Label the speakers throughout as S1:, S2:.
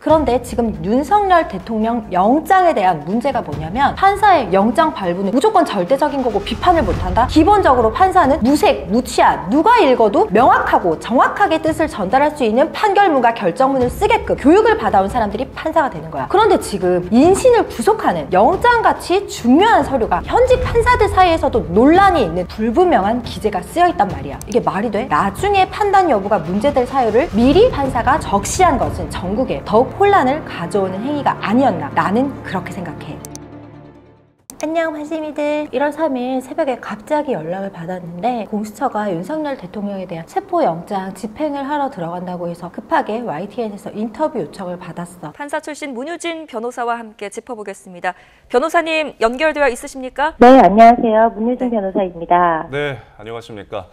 S1: 그런데 지금 윤석열 대통령 영장에 대한 문제가 뭐냐면 판사의 영장 발부는 무조건 절대적인 거고 비판을 못한다? 기본적으로 판사는 무색, 무취한, 누가 읽어도 명확하고 정확하게 뜻을 전달할 수 있는 판결문과 결정문을 쓰게끔 교육을 받아온 사람들이 판사가 되는 거야. 그런데 지금 인신을 구속하는 영장같이 중요한 서류가 현직 판사들 사이에서도 논란이 있는 불분명한 기재가 쓰여있단 말이야. 이게 말이 돼? 나중에 판단 여부가 문제될 사유를 미리 판사가 적시한 것은 전국에 더욱 혼란을 가져오는 행위가 아니었나, 나는 그렇게 생각해. 안녕 판심이들. 1월 3일 새벽에 갑자기 연락을 받았는데 공수처가 윤석열 대통령에 대한 체포영장 집행을 하러 들어간다고 해서 급하게 YTN에서 인터뷰 요청을 받았어.
S2: 판사 출신 문유진 변호사와 함께 짚어보겠습니다. 변호사님 연결되어 있으십니까?
S3: 네, 안녕하세요. 문유진 변호사입니다.
S4: 네, 안녕하십니까.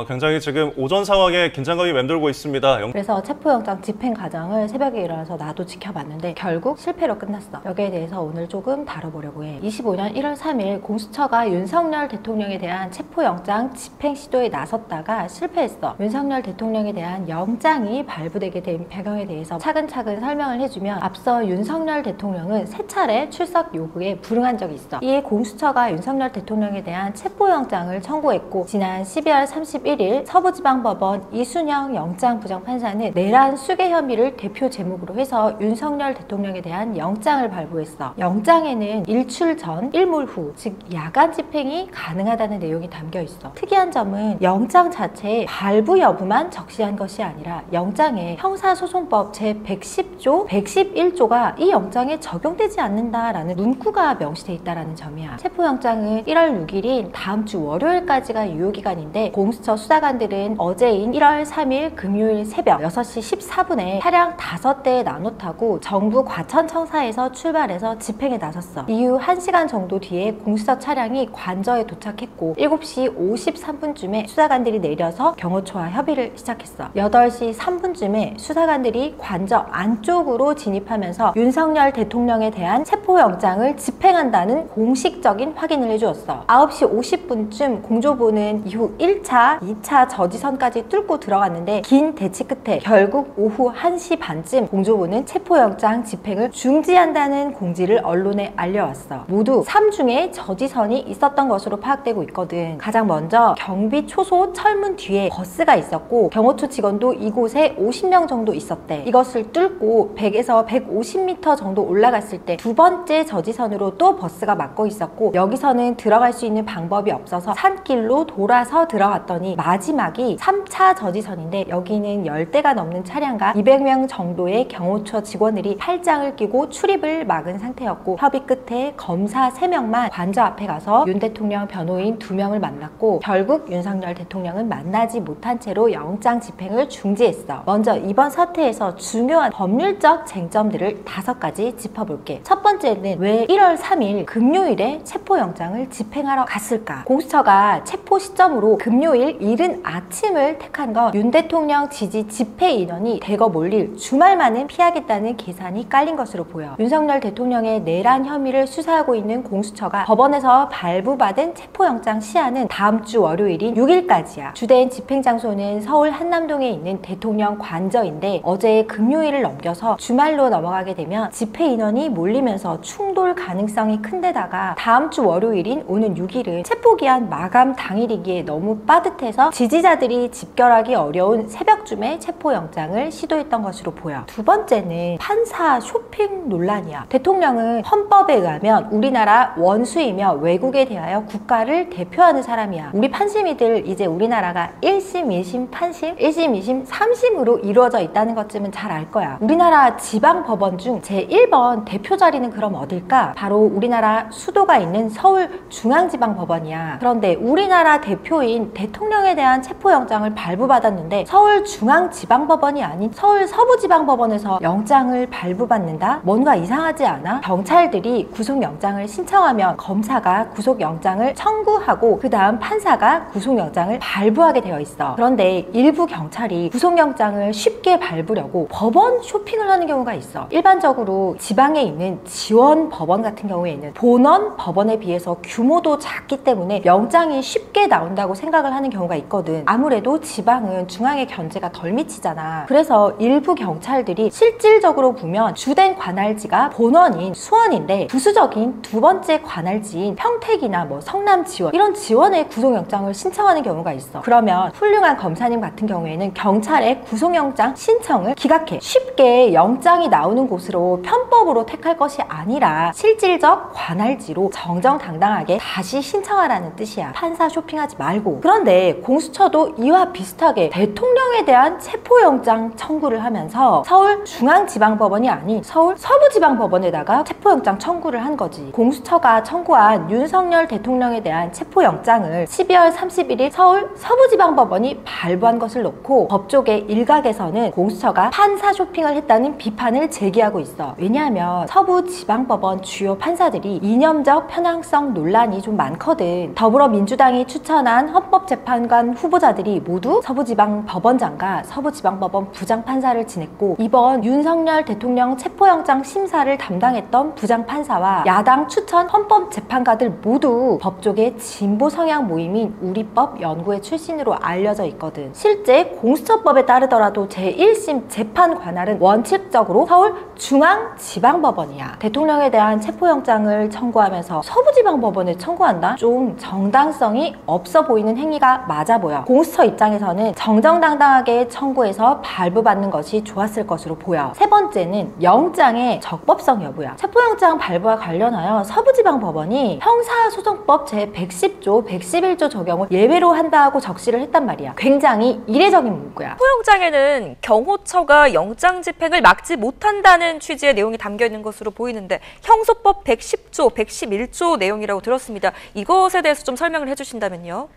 S4: 굉장히 지금 오전 상황에 긴장감이 맴돌고 있습니다.
S1: 그래서 체포영장 집행 과정을 새벽에 일어나서 나도 지켜봤는데 결국 실패로 끝났어. 여기에 대해서 오늘 조금 다뤄보려고 해. 25년 1월 3일 공수처가 윤석열 대통령에 대한 체포영장 집행 시도에 나섰다가 실패했어. 윤석열 대통령에 대한 영장이 발부되게 된 배경에 대해서 차근차근 설명을 해주면, 앞서 윤석열 대통령은 3차례 출석 요구에 불응한 적이 있어. 이에 공수처가 윤석열 대통령에 대한 체포영장을 청구했고, 지난 12월 31일 서부지방법원 이순영 영장부장판사는 내란 수괴 혐의를 대표 제목으로 해서 윤석열 대통령에 대한 영장을 발부했어. 영장에는 일출 전, 일몰 후, 즉 야간 집행이 가능하다는 내용이 담겨 있어. 특이한 점은 영장 자체의 발부 여부만 적시한 것이 아니라 영장에 형사소송법 제110조, 111조가 이 영장에 적용되지 않는다라는 문구가 명시돼 있다는 점이야. 체포영장은 1월 6일인 다음 주 월요일까지가 유효기간인데, 공수처 수사관들은 어제인 1월 3일 금요일 새벽 6시 14분에 차량 5대에 나눠 타고 정부 과천청사에서 출발해서 집행에 나섰어. 이후 1시간 정도 뒤에 공수처 차량이 관저에 도착했고, 7시 53분쯤에 수사관들이 내려서 경호처와 협의를 시작했어. 8시 3분쯤에 수사관들이 관저 안쪽으로 진입하면서 윤석열 대통령에 대한 체포영장을 집행한다는 공식적인 확인을 해주었어. 9시 50분쯤 공조보는 이후 1차, 2차 저지선까지 뚫고 들어갔는데, 긴 대치 끝에 결국 오후 1시 반쯤 공조보는 체포영장 집행을 중지한다는 공지를 언론에 알려왔어. 모두 3중에 저지선이 있었던 것으로 파악되고 있거든. 가장 먼저 경비 초소 철문 뒤에 버스가 있었고, 경호처 직원도 이곳에 50명 정도 있었대. 이것을 뚫고 100에서 150m 정도 올라갔을 때 두 번째 저지선으로 또 버스가 막고 있었고, 여기서는 들어갈 수 있는 방법이 없어서 산길로 돌아서 들어갔더니 마지막이 3차 저지선인데, 여기는 10대가 넘는 차량과 200명 정도의 경호처 직원들이 팔짱을 끼고 출입을 막은 상태였고, 협의 끝에 검사 3명만 관저 앞에 가서 윤 대통령 변호인 2명을 만났고, 결국 윤석열 대통령은 만나지 못한 채로 영장 집행을 중지했어. 먼저 이번 사태에서 중요한 법률적 쟁점들을 5가지 짚어볼게. 첫 번째는 왜 1월 3일 금요일에 체포영장을 집행하러 갔을까? 공수처가 체포 시점으로 금요일 이른 아침을 택한 건 윤 대통령 지지 집회 인원이 대거 몰릴 주말만은 피하겠다는 계산이 깔린 것으로 보여. 윤석열 대통령의 내란 혐의를 수사하고 있는 공수처가 법원에서 발부받은 체포영장 시한은 다음 주 월요일인 6일까지야. 주된 집행 장소는 서울 한남동에 있는 대통령 관저인데, 어제 금요일을 넘겨서 주말로 넘어가게 되면 집회 인원이 몰리면서 충돌 가능성이 큰데다가 다음 주 월요일인 오는 6일은 체포기한 마감 당일이기에 너무 빠듯해서 지지자들이 집결하기 어려운 새벽쯤에 체포영장을 시도했던 것으로 보여. 두 번째는 판사 쇼핑 논란이야. 대통령은 헌법에 의하면 우리나라 원수이며 외국에 대하여 국가를 대표하는 사람이야. 우리 판심이들 이제 우리나라가 1심, 2심, 판심, 1심, 2심, 3심으로 이루어져 있다는 것쯤은 잘 알 거야. 우리나라 지방법원 중 제1번 대표 자리는 그럼 어딜까? 바로 우리나라 수도가 있는 서울중앙지방법원이야. 그런데 우리나라 대표인 대통령에 대한 체포영장을 발부받았는데 서울중앙지방법원이 아닌 서울 서부지방법원에서 영장을 발부받는다? 뭔가 이상하지 않아? 경찰들이 구속영장을 신청 신청하면 검사가 구속영장을 청구하고 그 다음 판사가 구속영장을 발부하게 되어 있어. 그런데 일부 경찰이 구속영장을 쉽게 발부려고 법원 쇼핑을 하는 경우가 있어. 일반적으로 지방에 있는 지원 법원 같은 경우에는 본원 법원에 비해서 규모도 작기 때문에 영장이 쉽게 나온다고 생각을 하는 경우가 있거든. 아무래도 지방은 중앙의 견제가 덜 미치잖아. 그래서 일부 경찰들이 실질적으로 보면 주된 관할지가 본원인 수원인데 부수적인 두 번째 관할지인 평택이나 뭐 성남 지원 이런 지원에 구속영장을 신청하는 경우가 있어. 그러면 훌륭한 검사님 같은 경우에는 경찰의 구속영장 신청을 기각해 쉽게 영장이 나오는 곳으로 편법으로 택할 것이 아니라 실질적 관할지로 정정당당하게 다시 신청하라는 뜻이야. 판사 쇼핑하지 말고. 그런데 공수처도 이와 비슷하게 대통령에 대한 체포영장 청구를 하면서 서울중앙지방법원이 아닌 서울 서부지방법원에다가 체포영장 청구를 한 거지. 공수처가 청구한 윤석열 대통령에 대한 체포영장을 12월 31일 서울 서부지방법원이 발부한 것을 놓고 법조계 일각에서는 공수처가 판사 쇼핑을 했다는 비판을 제기하고 있어. 왜냐하면 서부지방법원 주요 판사들이 이념적 편향성 논란이 좀 많거든. 더불어민주당이 추천한 헌법재판관 후보자들이 모두 서부지방법원장과 서부지방법원 부장판사를 지냈고 이번 윤석열 대통령 체포영장 심사를 담당했던 부장판사와 야당 추천 헌법재판가들 모두 법조계 진보 성향 모임인 우리법 연구회 출신으로 알려져 있거든. 실제 공수처법에 따르더라도 제1심 재판 관할은 원칙적으로 서울중앙지방법원이야. 대통령에 대한 체포영장을 청구하면서 서부지방법원에 청구한다? 좀 정당성이 없어 보이는 행위가 맞아 보여. 공수처 입장에서는 정정당당하게 청구해서 발부받는 것이 좋았을 것으로 보여. 세 번째는 영장의 적법성 여부야. 체포영장 발부와 관련하여 서부지방법원이 형사소송법 제110조, 111조 적용을 예외로 한다고 적시를 했단 말이야. 굉장히 이례적인 문구야.
S2: 체포영장에는 경호처가 영장 집행을 막지 못한다는 취지의 내용이 담겨 있는 것으로 보이는데 형소법 110조, 111조 내용이라고 들었습니다. 이것에 대해서 좀 설명을 해주신다면요.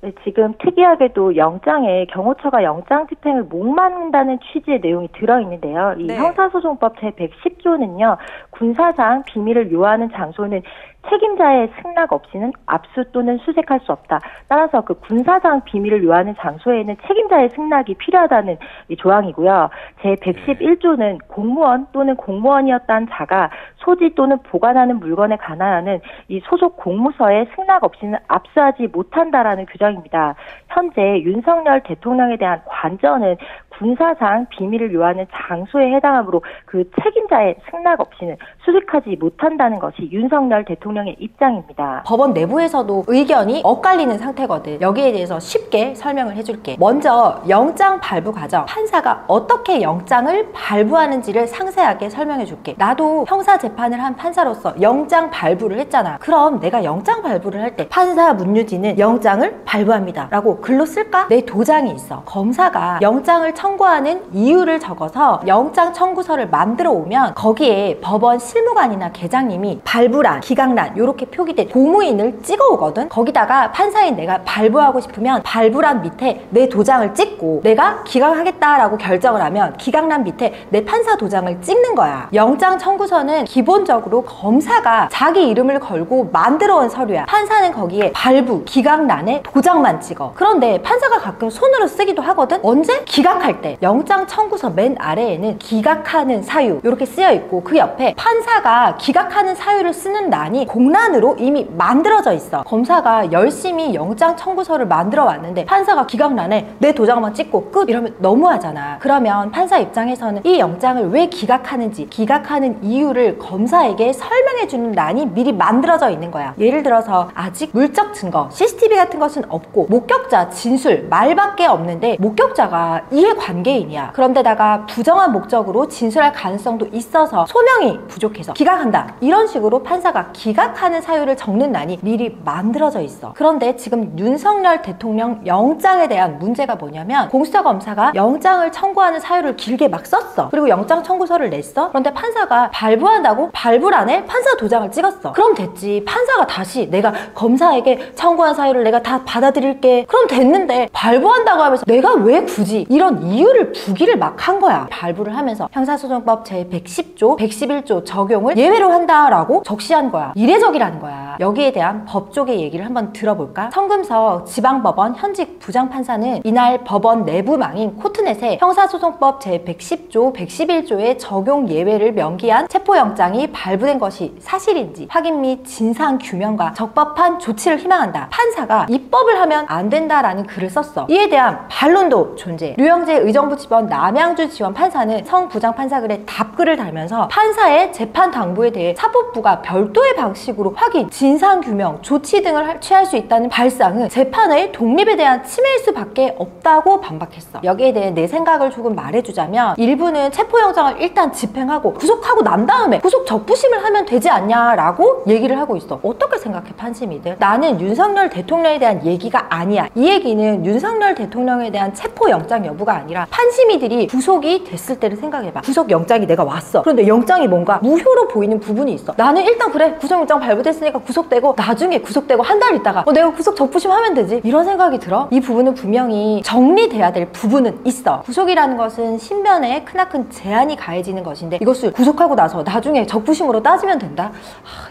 S3: 네, 지금 특이하게도 영장에 경호처가 영장 집행을 못 막는다는 취지의 내용이 들어있는데요. 이
S2: 네.
S3: 형사소송법 제110조는요. 군사상 비밀을 요하는 장소는 책임자의 승낙 없이는 압수 또는 수색할 수 없다. 따라서 그 군사상 비밀을 요하는 장소에는 책임자의 승낙이 필요하다는 이 조항이고요. 제111조는 공무원 또는 공무원이었다는 자가 소지 또는 보관하는 물건에 관하여는 이 소속 공무서의 승낙 없이는 압수하지 못한다라는 규정입니다. 현재 윤석열 대통령에 대한 관저는 군사상 비밀을 요하는 장소에 해당하므로 그 책임자의 승낙 없이는 수색하지 못한다는 것이 윤석열 대통령의 입장입니다.
S1: 법원 내부에서도 의견이 엇갈리는 상태거든. 여기에 대해서 쉽게 설명을 해줄게. 먼저 영장 발부 과정, 판사가 어떻게 영장을 발부하는지를 상세하게 설명해줄게. 나도 형사재판을 한 판사로서 영장 발부를 했잖아. 그럼 내가 영장 발부를 할 때 판사 문유진은 영장을 발부합니다 라고 글로 쓸까? 내 도장이 있어. 검사가 영장을 청구하는 이유를 적어서 영장 청구서를 만들어 오면 거기에 법원 실무관이나 계장님이 발부란, 기각란 이렇게 표기된 고무인을 찍어 오거든. 거기다가 판사인 내가 발부하고 싶으면 발부란 밑에 내 도장을 찍고 내가 기각하겠다라고 결정을 하면 기각란 밑에 내 판사 도장을 찍는 거야. 영장 청구서는 기본적으로 검사가 자기 이름을 걸고 만들어 온 서류야. 판사는 거기에 발부, 기각란에 도장만 찍어. 그런데 판사가 가끔 손으로 쓰기도 하거든. 언제? 기각할 때. 영장 청구서 맨 아래에는 기각하는 사유 이렇게 쓰여 있고 그 옆에 판사가 기각하는 사유를 쓰는 란이 공란으로 이미 만들어져 있어. 검사가 열심히 영장 청구서를 만들어 왔는데 판사가 기각란에 내 도장만 찍고 끝 이러면 너무하잖아. 그러면 판사 입장에서는 이 영장을 왜 기각하는지, 기각하는 이유를 검사에게 설명해 주는 란이 미리 만들어져 있는 거야. 예를 들어서 아직 물적 증거, CCTV 같은 것은 없고 목격자 진술, 말밖에 없는데 목격자가 이해관계인이야. 그런데다가 부정한 목적으로 진술할 가능성도 있어서 소명이 부족해서 기각한다. 이런 식으로 판사가 기각하는 사유를 적는 란이 미리 만들어져 있어. 그런데 지금 윤석열 대통령 영장에 대한 문제가 뭐냐면 공수처 검사가 영장을 청구하는 사유를 길게 막 썼어. 그리고 영장 청구서를 냈어. 그런데 판사가 발부한다고 발부란에 판사 도장을 찍었어. 그럼 됐지. 판사가 다시 내가 검사에게 청구한 사유를 내가 다 받아들일게. 그럼 됐는데 발부한다고 하면서 내가 왜 굳이 이런 이유를 부기를 막 한 거야. 발부를 하면서 형사소송법 제110조, 111조 적용을 예외로 한다라고 적시한 거야. 이례적이라는 거야. 여기에 대한 법조계 얘기를 한번 들어볼까? 성금석 지방법원 현직 부장판사는 이날 법원 내부망인 코트넷에 형사소송법 제110조, 111조의 적용 예외를 명기한 체포영장이 발부된 것이 사실인지 확인 및 진상규명과 적법한 조치를 희망한다. 판사가 입법을 하면 안 된다라는 글을 썼어. 이에 대한 반론도 존재해. 류영재 의정부지법 남양주 지원 판사는 성 부장판사 글에 답글을 달면서 판사의 재판 당부에 대해 사법부가 별도의 방식으로 확인, 진상규명, 조치 등을 취할 수 있다는 발상은 재판의 독립에 대한 침해일 수밖에 없다고 반박했어. 여기에 대해 내 생각을 조금 말해주자면 일부는 체포영장을 일단 집행하고 구속하고 난 다음에 구속 적부심을 하면 되지 않냐라고 얘기를 하고 있어. 어떻게 생각해 판심이들? 나는 윤석열 대통령에 대한 얘기가 아니야. 이 얘기는 윤석열 대통령에 대한 체포영장 여부가 아니라 판심이들이 구속이 됐을 때를 생각해봐. 구속영장이 내가 왔어. 그런데 영장이 뭔가 무효로 보이는 부분이 있어. 나는 일단 그래 구속영장 발부됐으니까 구속되고 나중에 구속되고 한 달 있다가 내가 구속 적부심 하면 되지 이런 생각이 들어. 이 부분은 분명히 정리돼야 될 부분은 있어. 구속이라는 것은 신변에 크나큰 제한이 가해지는 것인데 이것을 구속하고 나서 나중에 적부심으로 따지면 된다?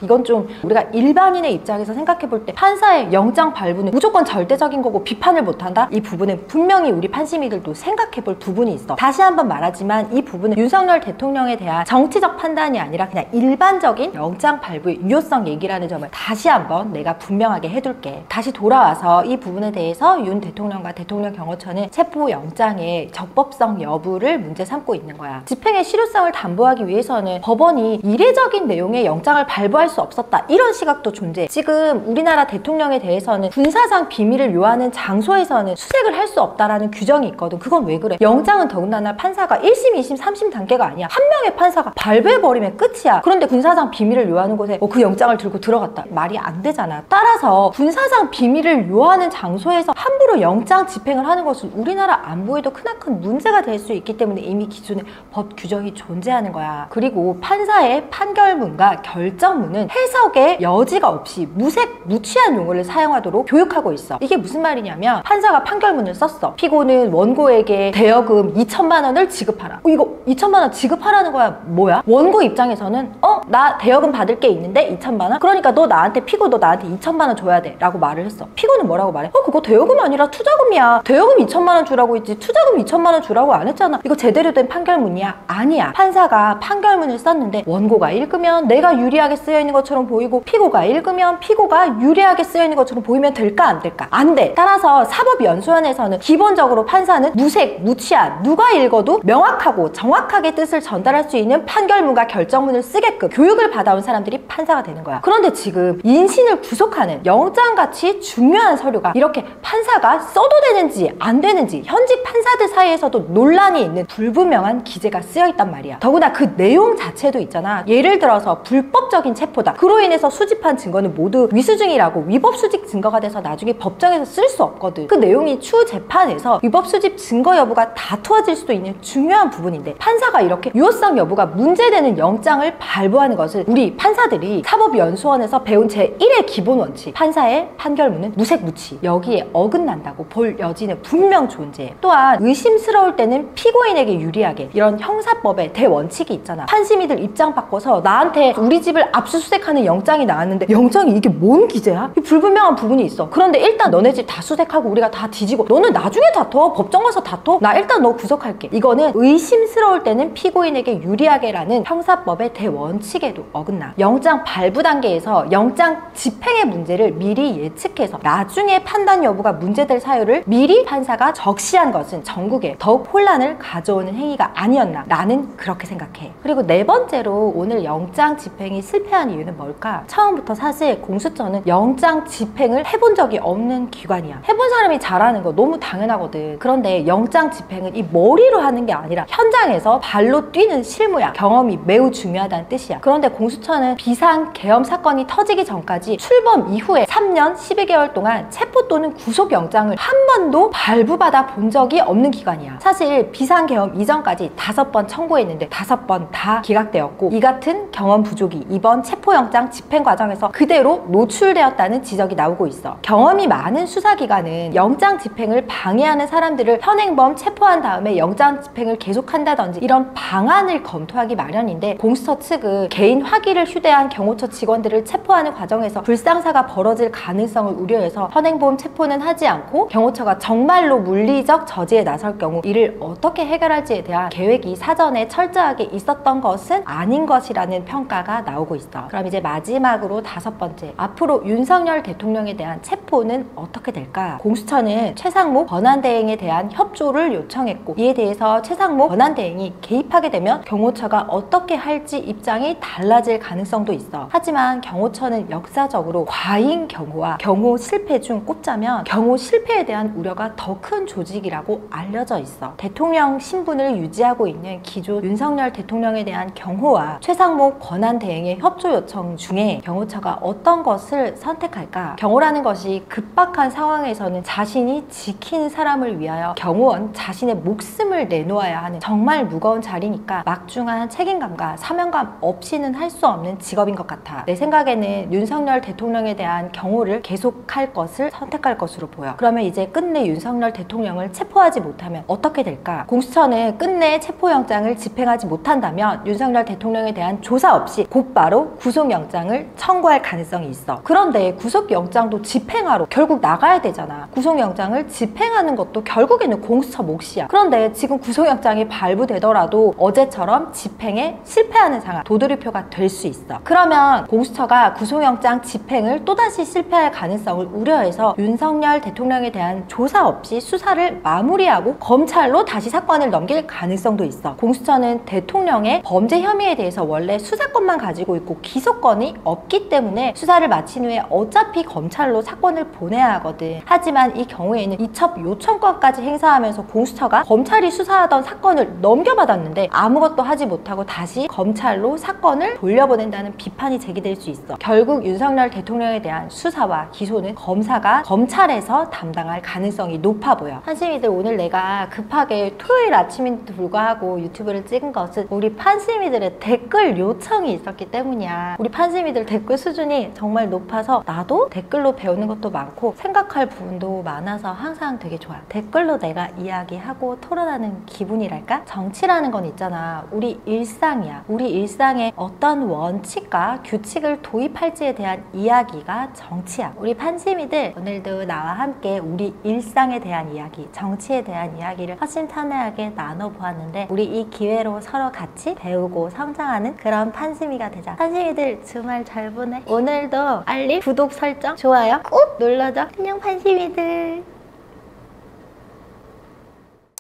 S1: 이건 좀 우리가 일반인의 입장에서 생각해 볼 때 판사의 영장 발부는 무조건 절대적인 거고 비판을 못한다? 이 부분은 분명히 우리 판심이들도 생각해 볼 부분이 있어. 다시 한번 말하지만 이 부분은 윤석열 대통령에 대한 정치적 판단이 아니라 그냥 일반적인 영장 발부의 유효성 얘기라는 점을 다시 한번 내가 분명하게 해둘게. 다시 돌아와서 이 부분에 대해서 윤 대통령과 대통령 경호처는 체포영장의 적법성 여부를 문제 삼고 있는 거야. 집행의 실효성을 담보하기 위해서는 법원이 이례적인 내용의 영장을 발부할 수 없었다 이런 시각도 존재해. 지금 우리나라 대통령에 대해서는 군사상 비밀을 요하는 장소에서는 수색을 할 수 없다라는 규정이 있거든. 그건 왜 그래? 영장은 더군다나 판사가 1심, 2심, 3심 단계가 아니야. 한 명의 판사가 발부해버리면 끝이야. 그런데 군사상 비밀을 요하는 곳에 그 영장을 들고 들어갔다. 말이 안 되잖아. 따라서 군사상 비밀을 요하는 장소에서 함부로 영장 집행을 하는 것은 우리나라 안보에도 크나큰 문제가 될 수 있기 때문에 이미 기존에 법 규정이 존재하는 거야. 그리고 판사의 판결문과 결정문은 해석의 여지가 없이 무색, 무취한 용어를 사용하도록 교육하고 있어. 이게 무슨 말이냐면 판사가 판결문을 썼어. 피고는 원고에게 대여금 2천만 원을 지급하라. 이거 2천만 원 지급하라는 거야 뭐야? 원고 입장에서는 나 대여금 받을 게 있는데 2천만 원? 그러니까 너 나한테 피고 너 나한테 2천만 원 줘야 돼 라고 말을 했어. 피고는 뭐라고 말해? 그거 대여금 아니라 투자금이야. 대여금 2천만 원 주라고 했지 투자금 2천만 원 주라고 안 했잖아. 이거 제대로 된 판결문이야? 아니야. 판사가 판결문을 썼는데 원고가 읽으면 내가 유리하게 쓰여있는 것처럼 보이고 피고가 읽으면 피고가 유리하게 쓰여있는 것처럼 보이면 될까 안 될까? 안 돼. 따라서 사법연수원에서는 기본적으로 판사는 무색, 무취한 누가 읽어도 명확하고 정확하게 뜻을 전달할 수 있는 판결문과 결정문을 쓰게끔 교육을 받아온 사람들이 판사가 되는 거야. 그런데 지금 인신을 구속하는 영장같이 중요한 서류가 이렇게 판사가 써도 되는지 안 되는지 현직 판사들 사이에서도 논란이 있는 불분명한 기재가 쓰여있단 말이야. 더구나 그 내용 자체도 있잖아. 예를 들어서 불법적인 체포다. 그로 인해서 수집한 증거는 모두 위수증이라고 위법 수집 증거가 돼서 나중에 법정에서 쓸 수 없거든. 그 내용이 추후 재판에서 위법 수집 증거 여부가 다투어질 수도 있는 중요한 부분인데 판사가 이렇게 유효성 여부가 문제되는 영장을 발부하는 것은 우리 판사들이 사법연수원에서 배운 제1의 기본 원칙 판사의 판결문은 무색무취 여기에 어긋난다고 볼 여지는 분명 존재해. 또한 의심스러울 때는 피고인에게 유리하게 이런 형사법의 대원칙이 있잖아. 판심이들 입장 바꿔서 나한테 우리 집을 압수수색하는 영장이 나왔는데 영장이 이게 뭔 기재야? 이 불분명한 부분이 있어. 그런데 일단 너네 집 다 수색하고 우리가 다 뒤지고 너는 나중에 다퉈. 법정 가서 다퉈. 나 일단 너 구속할게. 이거는 의심스러울 때는 피고인에게 유리하게라는 형사법의 대원칙에도 어긋나. 영장 발부 단계에서 영장 집행의 문제를 미리 예측해서 나중에 판단 여부가 문제될 사유를 미리 판사가 적시한 것은 전국에 더욱 혼란을 가져오는 행위가 아니었나 나는 그렇게 생각해. 그리고 네 번째로 오늘 영장 집행이 실패한 이유는 뭘까? 처음부터 사실 공수처는 영장 집행을 해본 적이 없는 기관이야. 해본 사람이 잘하는 거 너무 당연하거든. 그런데 영장 집행은 이 머리로 하는 게 아니라 현장에서 발로 뛰는 실무야. 경험이 매우 중요하다는 뜻이야. 그런데 공수처는 비상 계엄 사건이 터지기 전까지 출범 이후에 3년 12개월 동안 체포 또는 구속영장을 한 번도 발부받아 본 적이 없는 기관이야. 사실 비상 계엄 이전까지 5번 청구했는데 5번 다 기각되었고, 이 같은 경험 부족이 이번 체포영장 집행 과정에서 그대로 노출되었다는 지적이 나오고 있어. 경험이 많은 수사기관은 영장 집행을 방해하는 사람들을 현행범 체포한 다음에 영장 집행을 계속한다든지 이런 방안을 검토하기 마련인데, 공수처 측은 개인 화기를 휴대한 경호처 직원들을 체포하는 과정에서 불상사가 벌어질 가능성을 우려해서 현행범 체포는 하지 않고 경호처가 정말로 물리적 저지에 나설 경우 이를 어떻게 해결할지에 대한 계획이 사전에 철저하게 있었던 것은 아닌 것이라는 평가가 나오고 있어. 그럼 이제 마지막으로 5번째, 앞으로 윤석열 대통령에 대한 체포는 어떻게 될까? 공수처는 최상목 권한대행에 대한 협조를 요청했고, 이에 대해서 최상목 권한대행이 개입하게 되면 경호처가 어떻게 할지 입장이 달라질 가능성도 있어. 하지만 경호처는 역사적으로 과잉 경호와 경호 실패 중 꼽자면 경호 실패에 대한 우려가 더 큰 조직이라고 알려져 있어. 대통령 신분을 유지하고 있는 기존 윤석열 대통령에 대한 경호와 최상목 권한대행의 협조 요청 중에 경호처가 어떤 것을 선택할까? 경호라는 것이 급박한 상황에서는 자신이 지킨 사람을 위하여 경호원 자신의 목숨을 내놓아야 하는 정말 무거운 자리니까 막중한 책임감과 사명감 없이는 할 수 없는 직업인 것 같아. 내 생각에는 윤석열 대통령에 대한 경호를 계속할 것을 선택할 것으로 보여. 그러면 이제 끝내 윤석열 대통령을 체포하지 못하면 어떻게 될까? 공수처는 끝내 체포영장을 집행하지 못한다면 윤석열 대통령에 대한 조사 없이 곧바로 구속영장을 청구할 가능성이 있어. 그런데 구속영장도 집행하러 결국 나가야 되잖아. 구속영장을 집행하는 것도 결국에는 공수처 몫이야. 그런데 지금 구속영장이 발부되더라도 어제처럼 집행에 실패하는 상황, 도돌이표가 될 수 있어. 그러면 공수처가 구속영장 집행을 또다시 실패할 가능성을 우려해서 윤석열 대통령에 대한 조사 없이 수사를 마무리하고 검찰로 다시 사건을 넘길 가능성도 있어. 공수처는 대통령의 범죄 혐의에 대해서 원래 수사권만 가지고 있고 기소권이 없기 때문에 수사를 마친 후에 어차피 검찰로 사건을 보내야 하거든. 하지만 이 경우에는 이첩 요청권까지 행사하면서 공수처가 검찰이 수사하던 사건을 넘겨받았는데 아무것도 하지 못하고 다시 검찰로 사건을 돌려보낸다는 비판이 제기될 수 있어. 결국 윤석열 대통령에 대한 수사와 기소는 검사가 검찰에서 담당할 가능성이 높아 보여. 한심이들, 오늘 내가 급하게 토요일 아침인데도 불구하고 유튜브를 찍은 것은 우리 판심이들의 댓글 요청이 있었기 때문이야. 우리 판심이들 댓글 수준이 정말 높아서 나도 댓글로 배우는 것도 많고 생각할 부분도 많아서 항상 되게 좋아. 댓글로 내가 이야기하고 토론하는 기분이랄까? 정치라는 건 있잖아. 우리 일상이야. 우리 일상에 어떤 원칙과 규칙을 도입할지에 대한 이야기가 정치야. 우리 판심이들, 오늘도 나와 함께 우리 일상에 대한 이야기, 정치에 대한 이야기를 허심탄회하게 나눠보았는데, 우리 이 기회로 서로 같이 배우고 성장하는 그런 판심이가 되자. 판심이들 주말 잘 보내. 오늘도 알림, 구독 설정, 좋아요 꾹 눌러줘. 안녕 판심이들.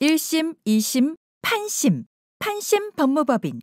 S5: 1심, 2심, 판심, 판심 법무법인